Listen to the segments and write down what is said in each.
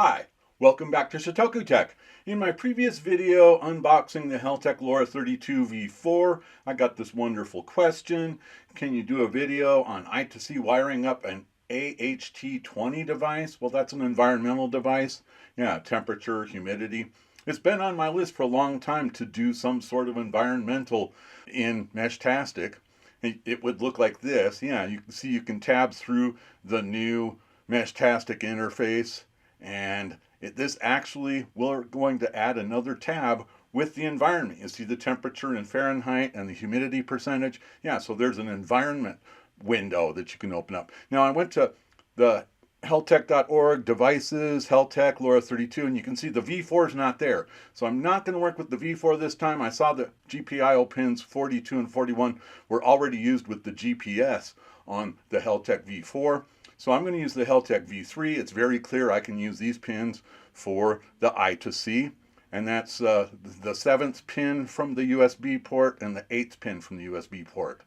Hi, welcome back to Shotoku Tech. In my previous video unboxing the Heltec LoRa 32 V4, I got this wonderful question. Can you do a video on I2C wiring up an DHT20 device? Well, that's an environmental device. Yeah, temperature, humidity. It's been on my list for a long time to do some sort of environmental in Meshtastic. It would look like this. Yeah, you can see you can tab through the new Meshtastic interface. And this actually, we're going to add another tab with the environment. You see the temperature in Fahrenheit and the humidity percentage. Yeah, so there's an environment window that you can open up. Now I went to the heltec.org devices, Heltec LoRa 32, and you can see the V4 is not there. So I'm not going to work with the V4 this time. I saw the GPIO pins 42 and 41 were already used with the GPS on the Heltec V4. So I'm going to use the Heltec V3. It's very clear I can use these pins for the I2C. And that's the 7th pin from the USB port and the 8th pin from the USB port.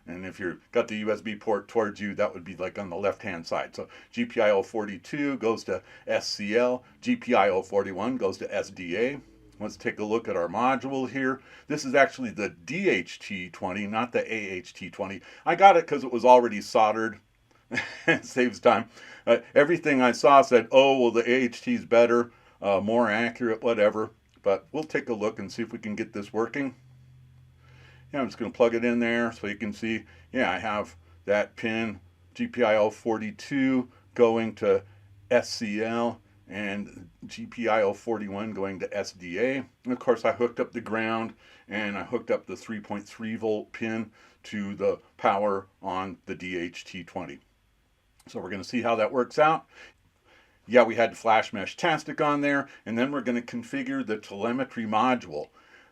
And if you've got the USB port towards you, that would be like on the left-hand side. So GPIO 42 goes to SCL. GPIO 41 goes to SDA. Let's take a look at our module here. This is actually the DHT20, not the AHT20. I got it because it was already soldered. It saves time. Everything I saw said, oh, well, the AHT is better, more accurate, whatever. But we'll take a look and see if we can get this working. Yeah, I'm just going to plug it in there so you can see, yeah, I have that pin GPIO 42 going to SCL and GPIO 41 going to SDA. And of course, I hooked up the ground and I hooked up the 3.3 volt pin to the power on the DHT20. So we're going to see how that works out. Yeah, we had flash Meshtastic on there, and then we're going to configure the telemetry module.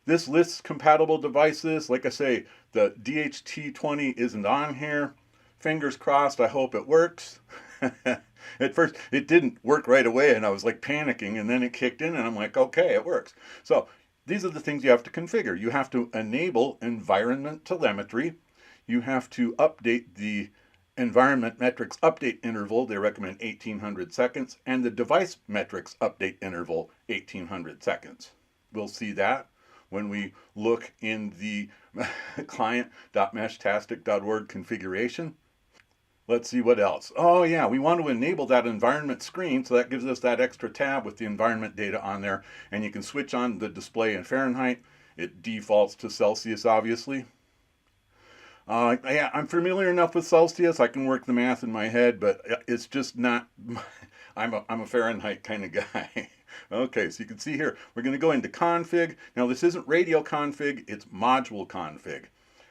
This lists compatible devices. Like I say, the DHT20 isn't on here. Fingers crossed, I hope it works. At first, it didn't work right away, and I was like panicking, and then it kicked in, and I'm like, okay, it works. So these are the things you have to configure. You have to enable environment telemetry. You have to update the environment metrics update interval. They recommend 1800 seconds, and the device metrics update interval 1800 seconds. We'll see that when we look in the client.meshtastic.org configuration. Let's see what else. Oh yeah, we want to enable that environment screen, so that gives us that extra tab with the environment data on there, and you can switch on the display in Fahrenheit. It defaults to Celsius, obviously. Yeah, I'm familiar enough with Celsius. I can work the math in my head, but it's just not. I'm a Fahrenheit kind of guy. Okay, so you can see here, we're going to go into config. Now this isn't radio config, it's module config.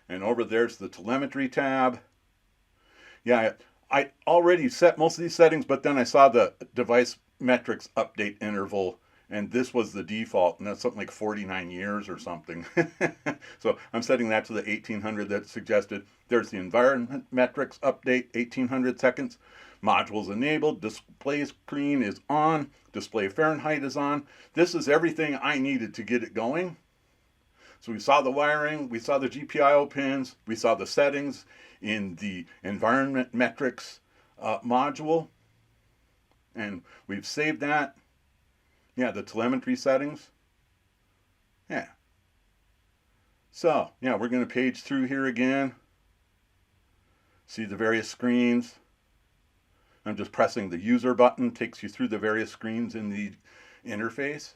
And over there's the telemetry tab. Yeah, I already set most of these settings, but then I saw the device metrics update interval, and this was the default, and that's something like 49 years or something. So I'm setting that to the 1800 that's suggested. There's the environment metrics update, 1800 seconds. Modules enabled, display screen is on, display Fahrenheit is on. This is everything I needed to get it going. So we saw the wiring, we saw the GPIO pins, we saw the settings in the environment metrics module, and we've saved that. Yeah, the telemetry settings. Yeah. So, yeah, we're going to page through here again. See the various screens. I'm just pressing the user button, takes you through the various screens in the interface.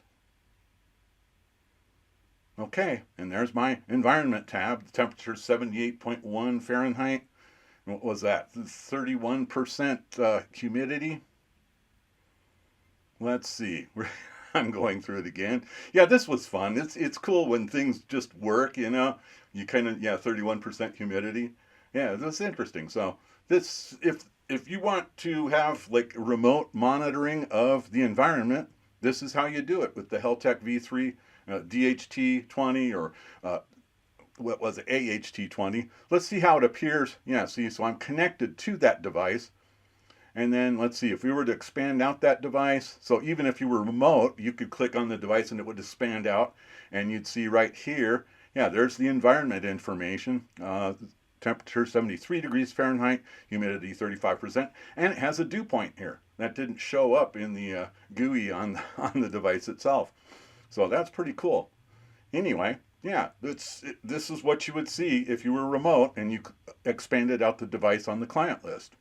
Okay, and there's my environment tab. The temperature is 78.1 Fahrenheit. What was that? 31% humidity. Let's see. I'm going through it again. Yeah, this was fun. It's cool when things just work, you know. You kind of, yeah, 31% humidity. Yeah, that's interesting. So this, if you want to have like remote monitoring of the environment, this is how you do it with the Heltec V3 DHT20 or what was it, AHT20. Let's see how it appears. Yeah, see, so I'm connected to that device. And then let's see, if we were to expand out that device, so even if you were remote, you could click on the device and it would expand out, and you'd see right here, yeah, there's the environment information. temperature 73 degrees Fahrenheit, humidity 35%, and it has a dew point here. That didn't show up in the GUI on the device itself. So that's pretty cool. Anyway, yeah, this is what you would see if you were remote and you expanded out the device on the client list.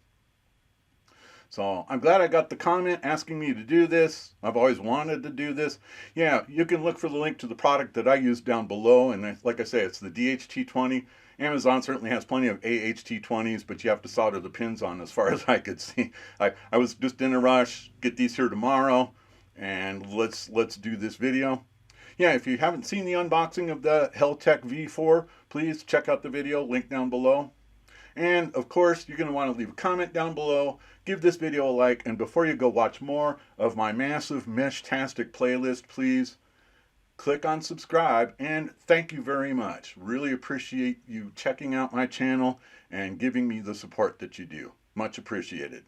So I'm glad I got the comment asking me to do this. I've always wanted to do this. Yeah, you can look for the link to the product that I use down below. And like I say, it's the DHT20. Amazon certainly has plenty of AHT20s, but you have to solder the pins on as far as I could see. I was just in a rush, get these here tomorrow, and let's do this video. Yeah, if you haven't seen the unboxing of the Heltec V4, please check out the video, link down below. And of course, you're going to want to leave a comment down below, give this video a like, and before you go watch more of my massive Meshtastic playlist, please click on subscribe, and thank you very much. Really appreciate you checking out my channel and giving me the support that you do. Much appreciated.